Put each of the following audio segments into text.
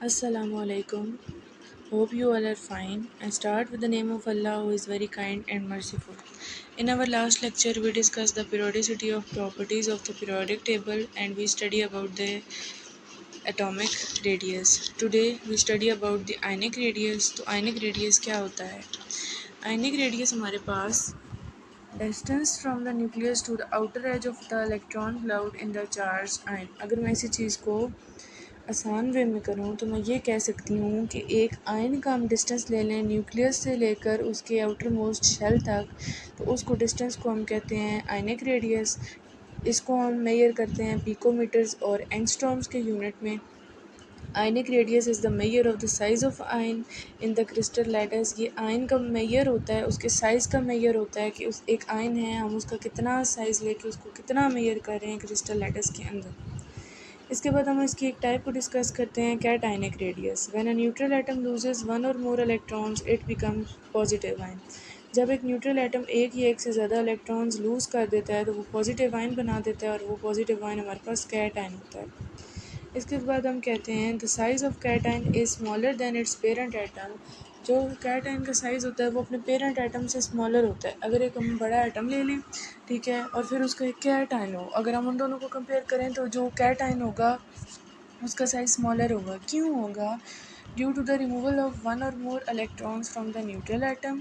Assalamu alaikum. Hope you all are fine. I start with the name of Allah who is very kind and merciful. In our last lecture, we discussed the periodicity of properties of the periodic table and we study about the atomic radius. Today, we study about the ionic radius. तो ionic radius क्या होता है? Ionic radius हमारे पास distance from the nucleus to the outer edge of the electron cloud in the charged ion. अगर मैं इसी चीज़ को आसान वे में करूँ तो मैं ये कह सकती हूँ कि एक आयन का हम डिस्टेंस ले लें न्यूक्लियस से लेकर उसके आउटर मोस्ट शेल तक, तो उसको डिस्टेंस को हम कहते हैं आयनिक रेडियस। इसको हम मेजर करते हैं पिकोमीटर्स और एंगस्ट्रॉम्स के यूनिट में। Ionic radius is the measure of the size of ion in the crystal letters. ये आयन का मेजर होता है, उसके साइज़ का मेजर होता है कि उस एक आयन है हम उसका कितना साइज़ लेके उसको कितना मेजर कर रहे हैं क्रिस्टल लैटर्स के अंदर। इसके बाद हम इसकी एक टाइप को डिस्कस करते हैं, cationic radius. When a neutral atom loses one or more electrons it becomes positive ion. जब एक न्यूट्रल एटम एक या एक से ज़्यादा इलेक्ट्रॉन्स लूज़ कर देता है तो वो पॉजिटिव आयन बना देता है और वो पॉजिटिव आयन हमारे पास कैटायन होता है। इसके बाद हम कहते हैं the size of cation is smaller than its parent atom. जो कैटायन का साइज़ होता है वो अपने पेरेंट एटम से स्मॉलर होता है। अगर एक हम बड़ा एटम ले लें, ठीक है, और फिर उसका एक कैटायन हो, अगर हम उन दोनों को कंपेयर करें तो जो कैटायन होगा उसका साइज़ स्मॉलर होगा। क्यों होगा? Due to the removal of one or more electrons from the neutral atom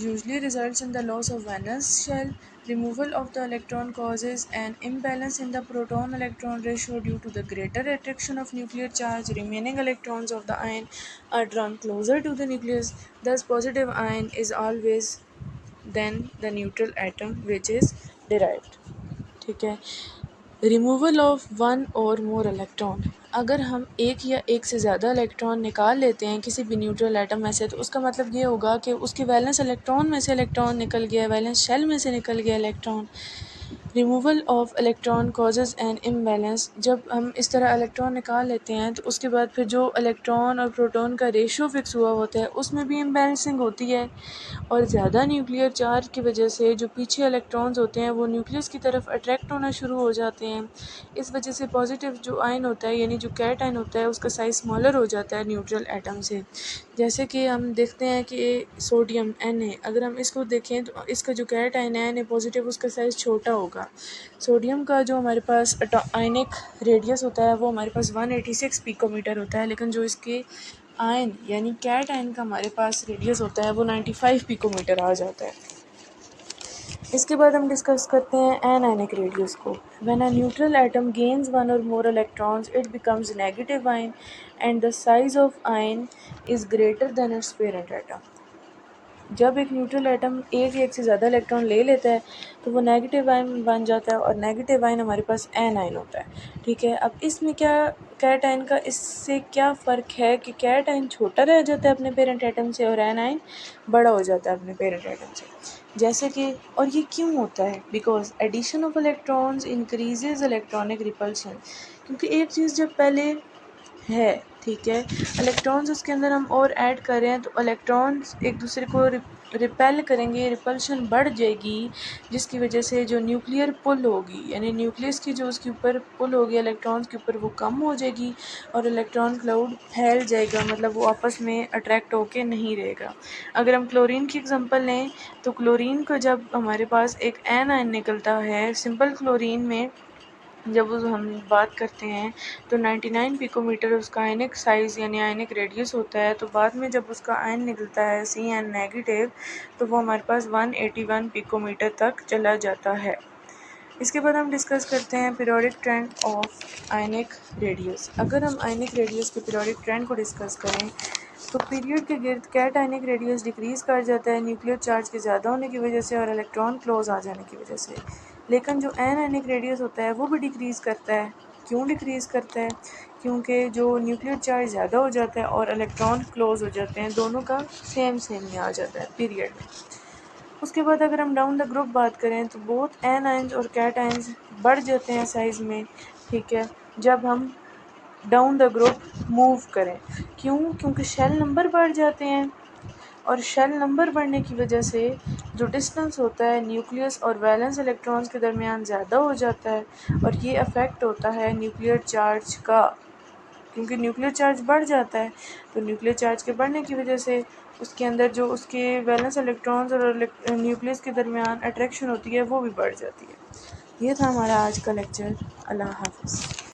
usually results in the loss of valence shell. Removal of the electron causes an imbalance in the proton-electron ratio due to the greater attraction of nuclear charge. Remaining electrons of the ion are drawn closer to the nucleus. Thus, positive ion is always than the neutral atom which is derived. ठीक है। Removal of one or more electron. अगर हम एक या एक से ज़्यादा electron निकाल लेते हैं किसी भी न्यूट्रल एटम में से, तो उसका मतलब ये होगा कि उसके वैलेंस इलेक्ट्रॉन में से इलेक्ट्रॉन निकल गया, वैलेंस शेल में से निकल गया electron. Removal of electron causes an imbalance. जब हम इस तरह इलेक्ट्रॉन निकाल लेते हैं तो उसके बाद फिर जो इलेक्ट्रॉन और प्रोटॉन का रेशियो फिक्स हुआ होता है उसमें भी इम्बैलेंसिंग होती है, और ज़्यादा न्यूक्लियर चार्ज की वजह से जो पीछे इलेक्ट्रॉन्स होते हैं वो न्यूक्लियस की तरफ अट्रैक्ट होना शुरू हो जाते हैं। इस वजह से पॉजिटिव जो आयन होता है यानी जो कैट आयन होता है उसका साइज़ स्मॉलर हो जाता है न्यूट्रल एटम से। जैसे कि हम देखते हैं कि सोडियम एन है, अगर हम इसको देखें तो इसका जो कैट आयन है एन पॉजिटिव उसका साइज़ छोटा होगा। सोडियम का जो हमारे पास आयनिक रेडियस होता है वो हमारे पास 186 पिकोमीटर होता है, लेकिन जो इसके आयन यानी कैट आयन का हमारे पास रेडियस होता है वो 95 पिकोमीटर आ जाता है। इसके बाद हम डिस्कस करते हैं एनायनिक रेडियस को। When a neutral atom gains one or more electrons it becomes negative ion and the size of ion is greater than its parent atom. जब एक न्यूट्रल एटम एक या एक से ज़्यादा इलेक्ट्रॉन ले लेता है तो वो नेगेटिव आयन बन जाता है और नेगेटिव आयन हमारे पास एन आयन होता है। ठीक है, अब इसमें क्या कैट आयन का इससे क्या फ़र्क है कि कैट आयन छोटा रह जाता है अपने पेरेंट एटम से और एन आयन बड़ा हो जाता है अपने पेरेंट एटम से। जैसे कि, और ये क्यों होता है? Because addition of electrons increases electronic repulsion. क्योंकि एक चीज़ जब पहले है, ठीक है, इलेक्ट्रॉन्स उसके अंदर हम और ऐड कर रहे हैं तो इलेक्ट्रॉन्स एक दूसरे को रिपेल करेंगे, रिपल्शन बढ़ जाएगी, जिसकी वजह से जो न्यूक्लियर पुल होगी यानी न्यूक्लियस की जो उसके ऊपर पुल होगी इलेक्ट्रॉन्स के ऊपर वो कम हो जाएगी और इलेक्ट्रॉन क्लाउड फैल जाएगा, मतलब वो आपस में अट्रैक्ट होके नहीं रहेगा। अगर हम क्लोरीन की एग्जांपल लें तो क्लोरीन को जब हमारे पास एक एन आयन निकलता है सिंपल क्लोरीन में, जब उस हम बात करते हैं तो 99 पिकोमीटर उसका आयनिक साइज़ यानी आयनिक रेडियस होता है। तो बाद में जब उसका आयन निकलता है सी एन नेगेटिव तो वो हमारे पास 181 पिकोमीटर तक चला जाता है। इसके बाद हम डिस्कस करते हैं periodic trend of ionic radius. अगर हम आयनिक रेडियस के पीरियोडिक ट्रेंड को डिस्कस करें तो पीरियड के गिर्द कैट आयनिक रेडियस डिक्रीज़ कर जाता है न्यूक्लियर चार्ज के ज़्यादा होने की वजह से और इलेक्ट्रॉन क्लोज आ जाने की वजह से। लेकिन जो एन आयनिक रेडियस होता है वो भी डिक्रीज़ करता है। क्यों डिक्रीज़ करता है? क्योंकि जो न्यूक्लियर चार्ज ज़्यादा हो जाता है और इलेक्ट्रॉन क्लोज हो जाते हैं, दोनों का सेम में आ जाता है पीरियड में। उसके बाद अगर हम डाउन द ग्रुप बात करें तो बोथ एन आयंस और कैट आयंस बढ़ जाते हैं साइज़ में, ठीक है, जब हम डाउन द ग्रुप मूव करें। क्यों? क्योंकि शेल नंबर बढ़ जाते हैं और शेल नंबर बढ़ने की वजह से जो डिस्टेंस होता है न्यूक्लियस और वैलेंस इलेक्ट्रॉन्स के दरमियान ज़्यादा हो जाता है और ये अफेक्ट होता है न्यूक्लियर चार्ज का। क्योंकि न्यूक्लियर चार्ज बढ़ जाता है, तो न्यूक्लियर चार्ज के बढ़ने की वजह से उसके अंदर जो उसके वैलेंस इलेक्ट्रॉन्स और न्यूक्लियस के दरमियान अट्रैक्शन होती है वो भी बढ़ जाती है। ये था हमारा आज का लेक्चर। अल्लाह हाफ़िज़।